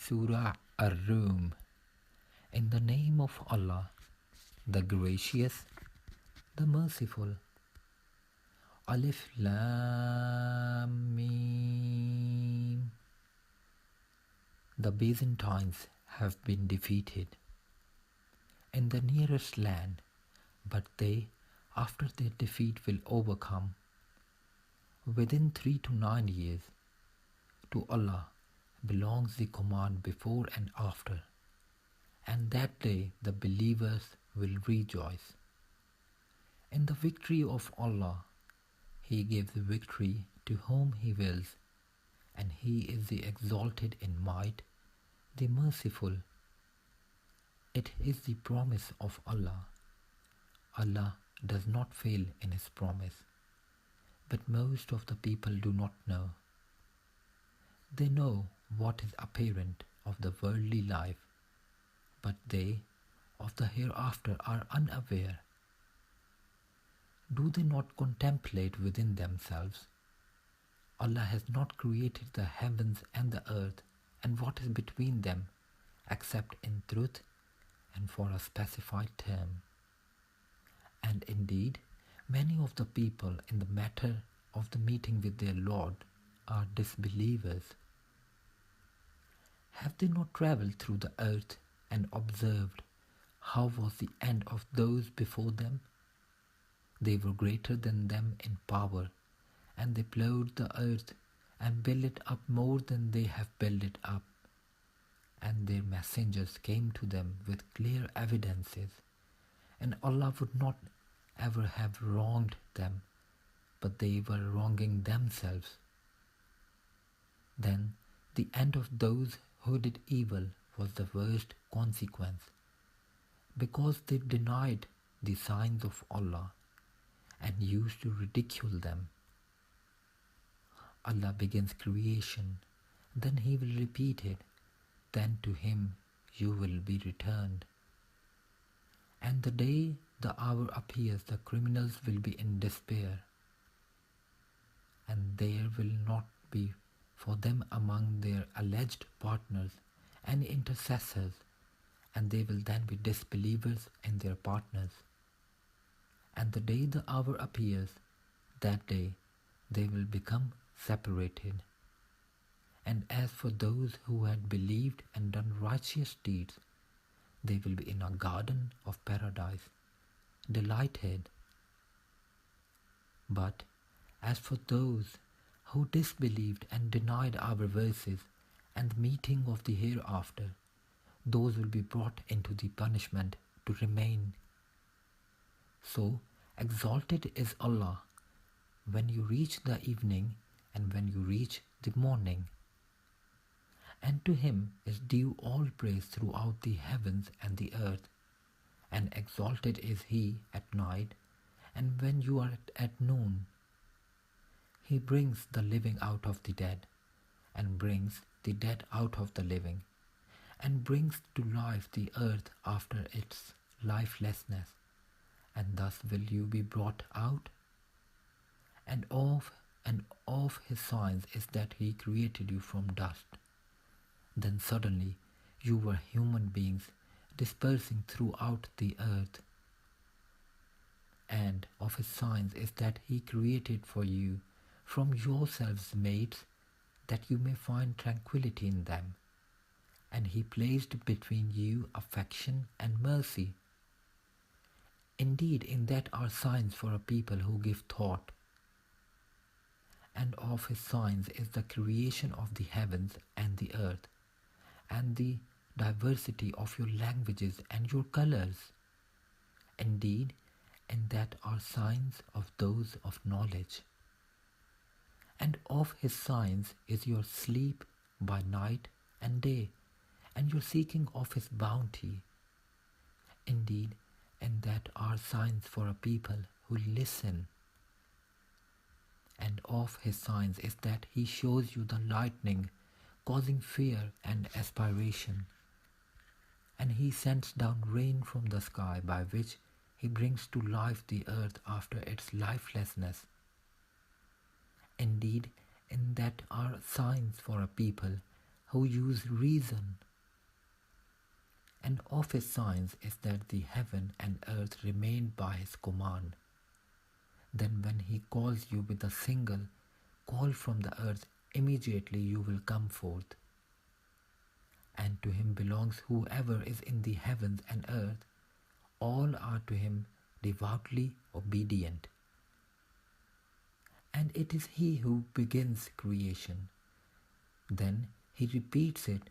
Surah Ar-Rum. In the name of Allah, the Gracious, the Merciful. Alif Lam Mim. The Byzantines have been defeated in the nearest land, but they, after their defeat, will overcome within 3 to 9 years. To Allah belongs the command before and after, and that day the believers will rejoice. In the victory of Allah, He gives victory to whom He wills, and He is the exalted in might, the merciful. It is the promise of Allah. Allah does not fail in His promise, but most of the people do not know. They know what is apparent of the worldly life, but they of the hereafter are unaware. Do they not contemplate within themselves? Allah has not created the heavens and the earth and what is between them, except in truth and for a specified term. And indeed, many of the people in the matter of the meeting with their Lord are disbelievers. Have they not travelled through the earth and observed how was the end of those before them? They were greater than them in power, and they plowed the earth and built it up more than they have built it up. And their messengers came to them with clear evidences, and Allah would not ever have wronged them, but they were wronging themselves. Then the end of those who did evil was the worst consequence, because they denied the signs of Allah and used to ridicule them. Allah begins creation, then He will repeat it, then to Him you will be returned. And the day the hour appears, the criminals will be in despair, and there will not be for them among their alleged partners and intercessors, and they will then be disbelievers in their partners. And the day the hour appears, that day they will become separated. And as for those who had believed and done righteous deeds, they will be in a garden of paradise, delighted. But as for those who disbelieved and denied our verses and the meeting of the hereafter, those will be brought into the punishment to remain. So exalted is Allah when you reach the evening and when you reach the morning. And to Him is due all praise throughout the heavens and the earth. And exalted is He at night, and when you are at noon. He brings the living out of the dead, and brings the dead out of the living, and brings to life the earth after its lifelessness, and thus will you be brought out. And of His signs is that He created you from dust. Then suddenly you were human beings dispersing throughout the earth. And of His signs is that He created for you from yourselves mates, that you may find tranquility in them. And He placed between you affection and mercy. Indeed, in that are signs for a people who give thought. And of His signs is the creation of the heavens and the earth, and the diversity of your languages and your colors. Indeed, in that are signs of those of knowledge. And of His signs is your sleep by night and day, and your seeking of His bounty. Indeed, in that are signs for a people who listen. And of His signs is that He shows you the lightning, causing fear and aspiration. And He sends down rain from the sky, by which He brings to life the earth after its lifelessness. Indeed, in that are signs for a people who use reason. And of his signs is that the heaven and earth remain by his command. Then when he calls you with a single call from the earth, immediately you will come forth. And to him belongs whoever is in the heavens and earth. All are to him devoutly obedient. And it is he who begins creation. Then he repeats it,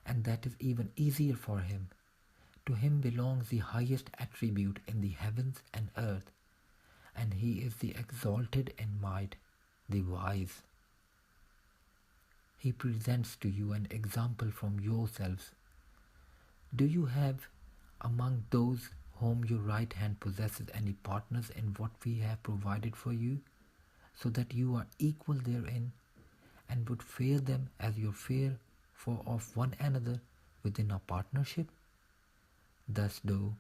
and that is even easier for him. To him belongs the highest attribute in the heavens and earth, and he is the exalted in might, the wise. He presents to you an example from yourselves. Do you have among those whom your right hand possesses any partners in what we have provided for you, so that you are equal therein, and would fear them as you fear for of one another within a partnership? Thus do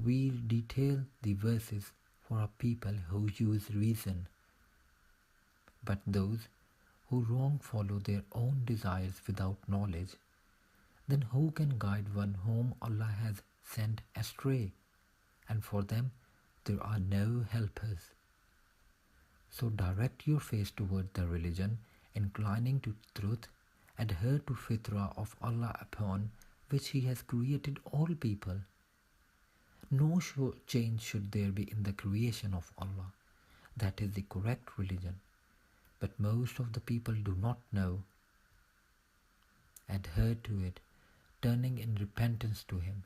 we detail the verses for a people who use reason. But those who wrong follow their own desires without knowledge, then who can guide one whom Allah has sent astray? And for them there are no helpers. So direct your face toward the religion, inclining to truth, adhere to fitrah of Allah upon which He has created all people. No change should there be in the creation of Allah. That is the correct religion. But most of the people do not know. Adhere to it, turning in repentance to Him,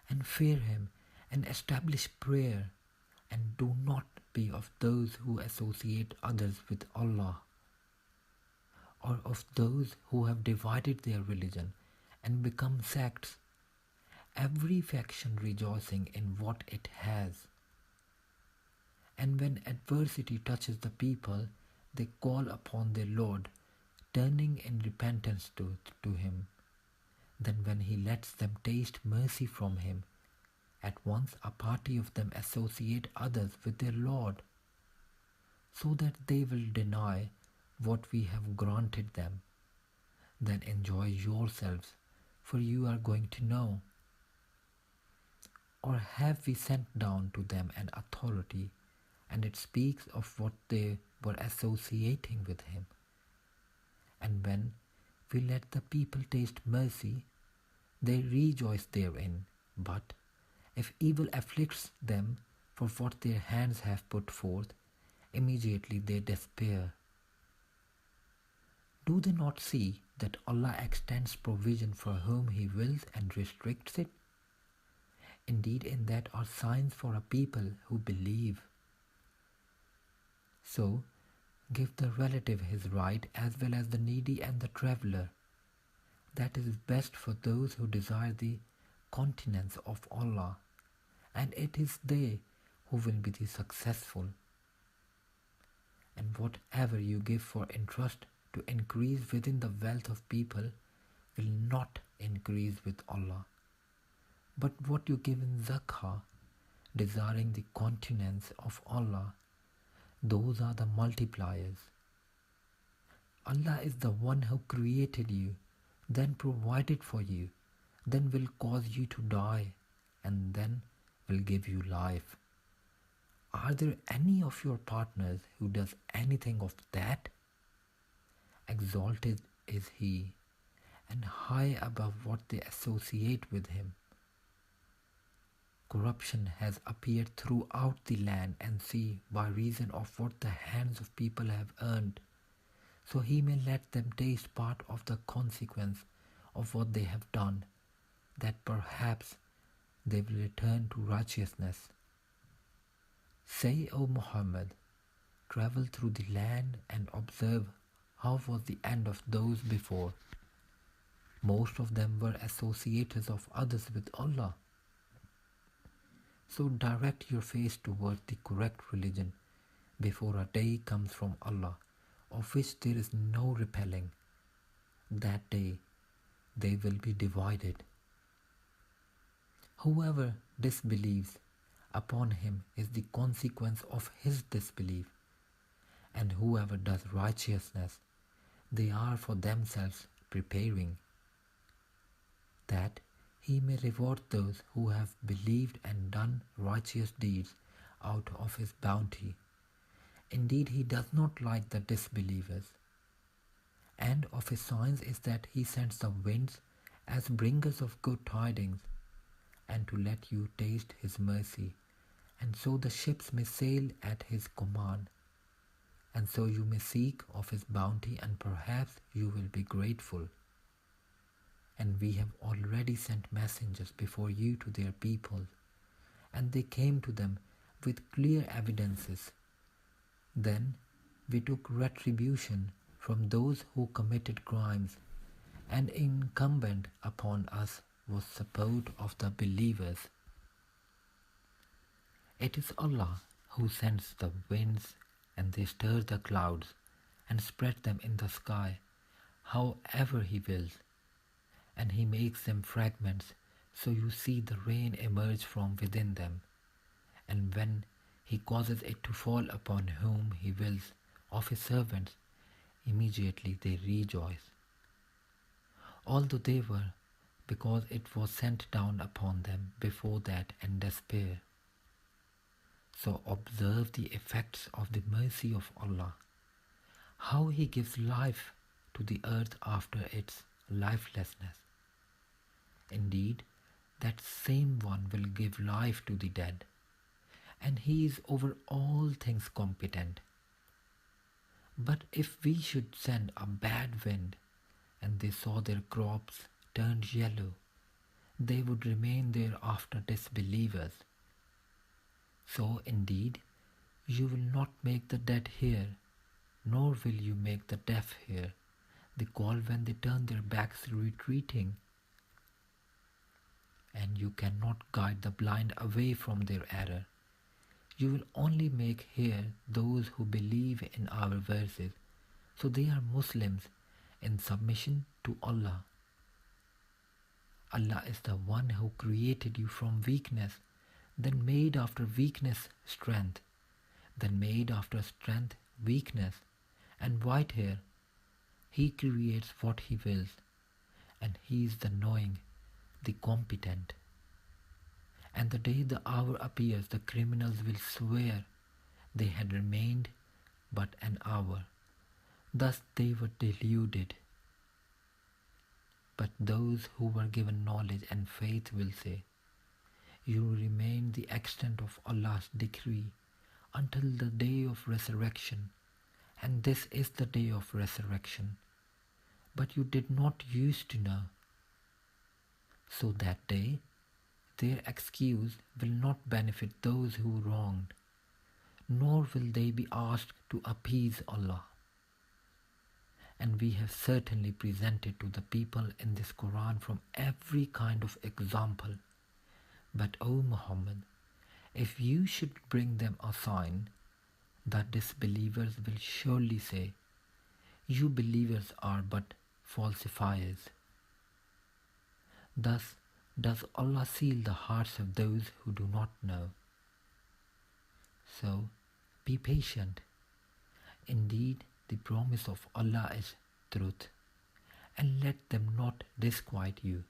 and fear Him, and establish prayer, and do not be of those who associate others with Allah, or of those who have divided their religion and become sects, every faction rejoicing in what it has. And when adversity touches the people, they call upon their Lord, turning in repentance to Him. Then when He lets them taste mercy from Him, at once a party of them associate others with their Lord, so that they will deny what we have granted them. Then enjoy yourselves, for you are going to know. Or have we sent down to them an authority, and it speaks of what they were associating with Him? And when we let the people taste mercy, they rejoice therein. But if evil afflicts them for what their hands have put forth, immediately they despair. Do they not see that Allah extends provision for whom He wills and restricts it? Indeed, in that are signs for a people who believe. So, give the relative his right as well as the needy and the traveller. That is best for those who desire the continence of Allah, and it is they who will be the successful. And whatever you give for interest to increase within the wealth of people will not increase with Allah. But what you give in zakah, desiring the continence of Allah, those are the multipliers. Allah is the one who created you, then provided for you, then will cause you to die, and then will give you life. Are there any of your partners who does anything of that? Exalted is He, and high above what they associate with Him. Corruption has appeared throughout the land and sea by reason of what the hands of people have earned, so He may let them taste part of the consequence of what they have done, that perhaps they will return to righteousness. Say, O Muhammad, travel through the land and observe how was the end of those before. Most of them were associators of others with Allah. So direct your face toward the correct religion before a day comes from Allah, of which there is no repelling. That day they will be divided. Whoever disbelieves, upon him is the consequence of his disbelief, and whoever does righteousness, they are for themselves preparing, that He may reward those who have believed and done righteous deeds out of His bounty. Indeed, He does not like the disbelievers. And of His signs is that He sends the winds as bringers of good tidings, and to let you taste His mercy, and so the ships may sail at His command, and so you may seek of His bounty, and perhaps you will be grateful. And we have already sent messengers before you to their people, and they came to them with clear evidences. Then we took retribution from those who committed crimes, and incumbent upon us was support of the believers. It is Allah who sends the winds, and they stir the clouds and spread them in the sky however He wills, and He makes them fragments, so you see the rain emerge from within them. And when He causes it to fall upon whom He wills of His servants, immediately they rejoice, although they were, because it was sent down upon them before that, in despair. So observe the effects of the mercy of Allah, how He gives life to the earth after its lifelessness. Indeed, that same one will give life to the dead, and He is over all things competent. But if we should send a bad wind, and they saw their crops turned yellow, they would remain thereafter disbelievers. So indeed, you will not make the dead hear, nor will you make the deaf hear the call when they turn their backs retreating. And you cannot guide the blind away from their error. You will only make hear those who believe in our verses, so they are Muslims in submission to Allah. Allah is the one who created you from weakness, then made after weakness strength, then made after strength weakness and white hair. He creates what He wills, and He is the knowing, the competent. And the day the hour appears, the criminals will swear they had remained but an hour. Thus they were deluded. But those who were given knowledge and faith will say, you remain the extent of Allah's decree until the day of resurrection, and this is the day of resurrection. But you did not used to know. So that day, their excuse will not benefit those who wronged, nor will they be asked to appease Allah. And we have certainly presented to the people in this Quran from every kind of example. But O Muhammad, if you should bring them a sign, the disbelievers will surely say, you believers are but falsifiers. Thus does Allah seal the hearts of those who do not know. So be patient. Indeed, the promise of Allah is truth, and let them not disquiet you,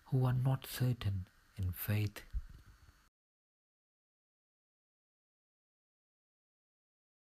who are not certain in faith